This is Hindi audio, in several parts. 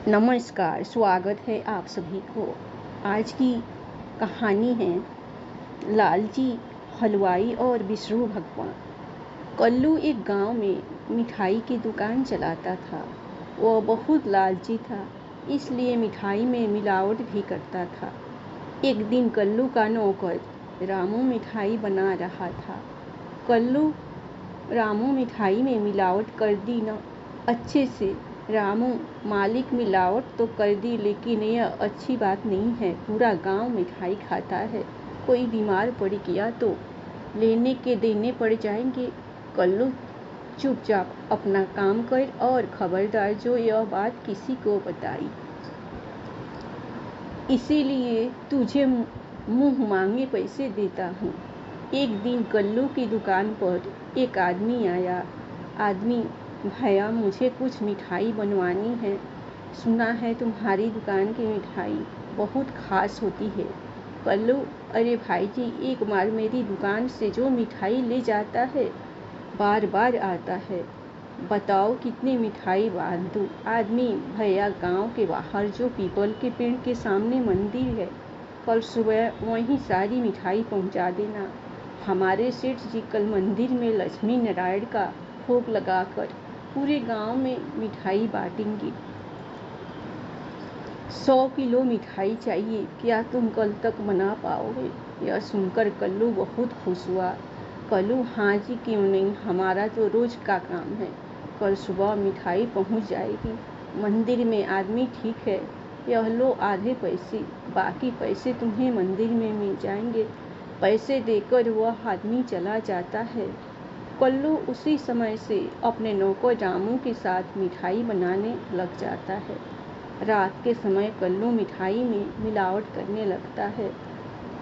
नमस्कार, स्वागत है आप सभी को। आज की कहानी है लालची हलवाई और विष्णु भगवान। कल्लू एक गांव में मिठाई की दुकान चलाता था। वह बहुत लालची था, इसलिए मिठाई में मिलावट भी करता था। एक दिन कल्लू का नौकर रामू मिठाई बना रहा था। कल्लू रामू मिठाई में मिलावट कर दी न अच्छे से। रामू मालिक मिलावट तो कर दी, लेकिन यह अच्छी बात नहीं है। पूरा गांव मिठाई खाता है, कोई बीमार पड़ गया तो लेने के देने पड़ जाएंगे। कल्लू चुपचाप अपना काम कर और खबरदार जो यह बात किसी को बताई, इसीलिए तुझे मुंह मांगे पैसे देता हूँ। एक दिन कल्लू की दुकान पर एक आदमी आया। आदमी, भैया मुझे कुछ मिठाई बनवानी है। सुना है तुम्हारी दुकान की मिठाई बहुत खास होती है। कल्लू, अरे भाई जी, एक बार मेरी दुकान से जो मिठाई ले जाता है बार बार आता है। बताओ कितनी मिठाई बांध दूँ? आदमी, भैया गांव के बाहर जो पीपल के पेड़ के सामने मंदिर है, कल सुबह वहीं सारी मिठाई पहुंचा देना। हमारे सेठ जी कल मंदिर में लक्ष्मी नारायण का भोग लगाकर पूरे गांव में मिठाई बांटेंगे। 100 किलो मिठाई चाहिए, क्या तुम कल तक बना पाओगे? यह सुनकर कल्लू बहुत खुश हुआ। कल्लू, हाँ जी, क्यों नहीं, हमारा तो रोज का काम है। कल सुबह मिठाई पहुंच जाएगी। मंदिर में आदमी, ठीक है, यह लो आधे पैसे, बाकी पैसे तुम्हें मंदिर में मिल जाएंगे। पैसे देकर वह आदमी चला जाता है। कल्लू उसी समय से अपने नौकर रामू के साथ मिठाई बनाने लग जाता है। रात के समय कल्लू मिठाई में मिलावट करने लगता है।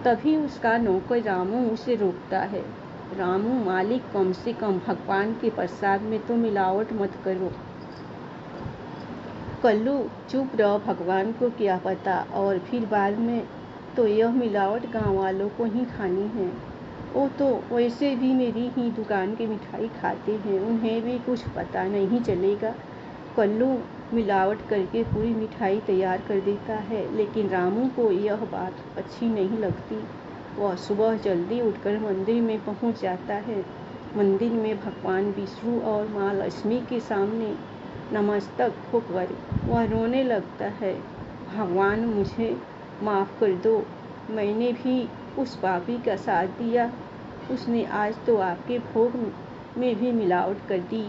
तभी उसका नौकर रामू उसे रोकता है। रामू, मालिक, कम से कम भगवान के प्रसाद में तो मिलावट मत करो। कल्लू, चुप रहो, भगवान को क्या पता, और फिर बाद में तो यह मिलावट गांव वालों को ही खानी है। वो तो वैसे भी मेरी ही दुकान की मिठाई खाते हैं, उन्हें भी कुछ पता नहीं चलेगा। कल्लू मिलावट करके पूरी मिठाई तैयार कर देता है, लेकिन रामू को यह बात अच्छी नहीं लगती। वह सुबह जल्दी उठकर मंदिर में पहुंच जाता है। मंदिर में भगवान विष्णु और माँ लक्ष्मी के सामने नमस्तक होकर वह रोने लगता है। भगवान, मुझे माफ़ कर दो, मैंने भी उस पापी का साथ दिया। उसने आज तो आपके भोग में भी मिलावट कर दी।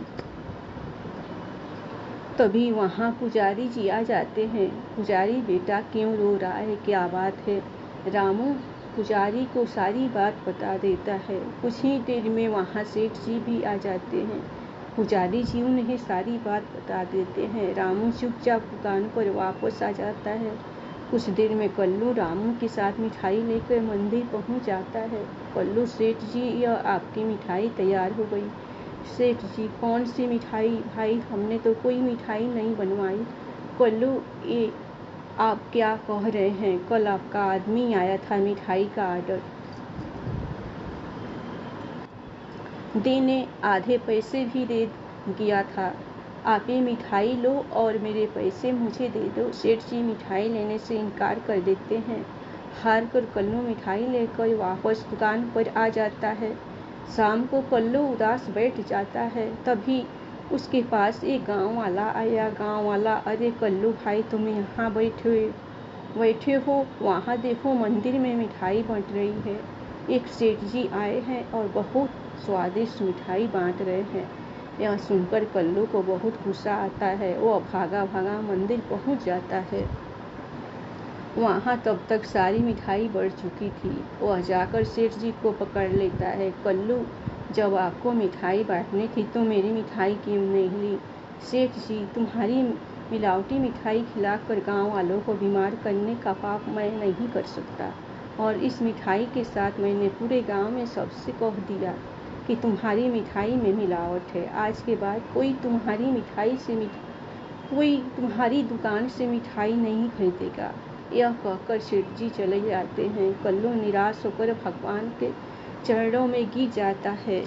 तभी वहाँ पुजारी जी आ जाते हैं। पुजारी, बेटा क्यों रो रहा है, क्या बात है? रामू पुजारी को सारी बात बता देता है। कुछ ही देर में वहाँ सेठ जी भी आ जाते हैं। पुजारी जी उन्हें सारी बात बता देते हैं। रामू चुपचाप दुकान पर वापस आ जाता है। कुछ देर में कल्लू रामू के साथ मिठाई लेकर मंदिर पहुंच जाता है। कल्लू, सेठ जी, यह आपकी मिठाई तैयार हो गई। सेठ जी, कौन सी मिठाई? भाई, हमने तो कोई मिठाई नहीं बनवाई। कल्लू, ये आप क्या कह रहे हैं? कल आपका आदमी आया था मिठाई का ऑर्डर देने, आधे पैसे भी दे गया था। आप ये मिठाई लो और मेरे पैसे मुझे दे दो। सेठ जी मिठाई लेने से इनकार कर देते हैं। हार कर कल्लू मिठाई लेकर वापस दुकान पर आ जाता है। शाम को कल्लू उदास बैठ जाता है। तभी उसके पास एक गांव वाला आया। गांव वाला, अरे कल्लू भाई, तुम यहाँ बैठे हो, वहाँ देखो मंदिर में मिठाई बंट रही है। एक सेठ जी आए हैं और बहुत स्वादिष्ट मिठाई बांट रहे हैं। यह सुनकर कल्लू को बहुत गुस्सा आता है। वह भागा भागा मंदिर पहुँच जाता है। वहाँ तब तक सारी मिठाई बढ़ चुकी थी। वह जाकर सेठ जी को पकड़ लेता है। कल्लू, जब आपको मिठाई बांटनी थी तो मेरी मिठाई क्यों नहीं ली? सेठ जी, तुम्हारी मिलावटी मिठाई खिलाकर गांव वालों को बीमार करने का पाप मैं नहीं कर सकता, और इस मिठाई के साथ मैंने पूरे गांव में सबसे कह दिया कि तुम्हारी मिठाई में मिलावट है। आज के बाद कोई तुम्हारी दुकान से मिठाई नहीं खरीदेगा। यह कहकर सेठ जी चले जाते हैं। कल्लू निराश होकर भगवान के चरणों में गिर जाता है।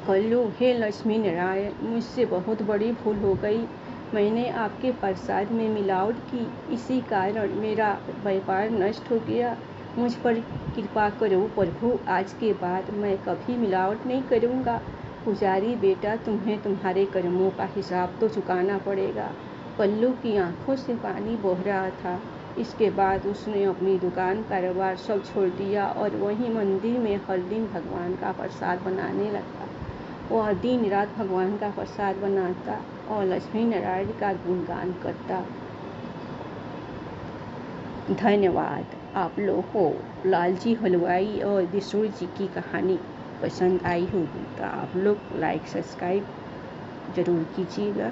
कल्लू, हे लक्ष्मी नारायण, मुझसे बहुत बड़ी भूल हो गई। मैंने आपके प्रसाद में मिलावट की, इसी कारण मेरा व्यापार नष्ट हो गया। मुझ पर कृपा करो प्रभु, आज के बाद मैं कभी मिलावट नहीं करूँगा। पुजारी बेटा, तुम्हें तुम्हारे कर्मों का हिसाब तो चुकाना पड़ेगा। कल्लू की आंखों से पानी बह रहा था। इसके बाद उसने अपनी दुकान कारोबार सब छोड़ दिया और वहीं मंदिर में हर दिन भगवान का प्रसाद बनाने लगा। वह दिन रात भगवान का प्रसाद बनाता और लक्ष्मी नारायण का गुणगान करता। धन्यवाद। आप लोगों को लालजी हलवाई और बिशोर जी की कहानी पसंद आई होगी तो आप लोग लाइक सब्सक्राइब ज़रूर कीजिएगा।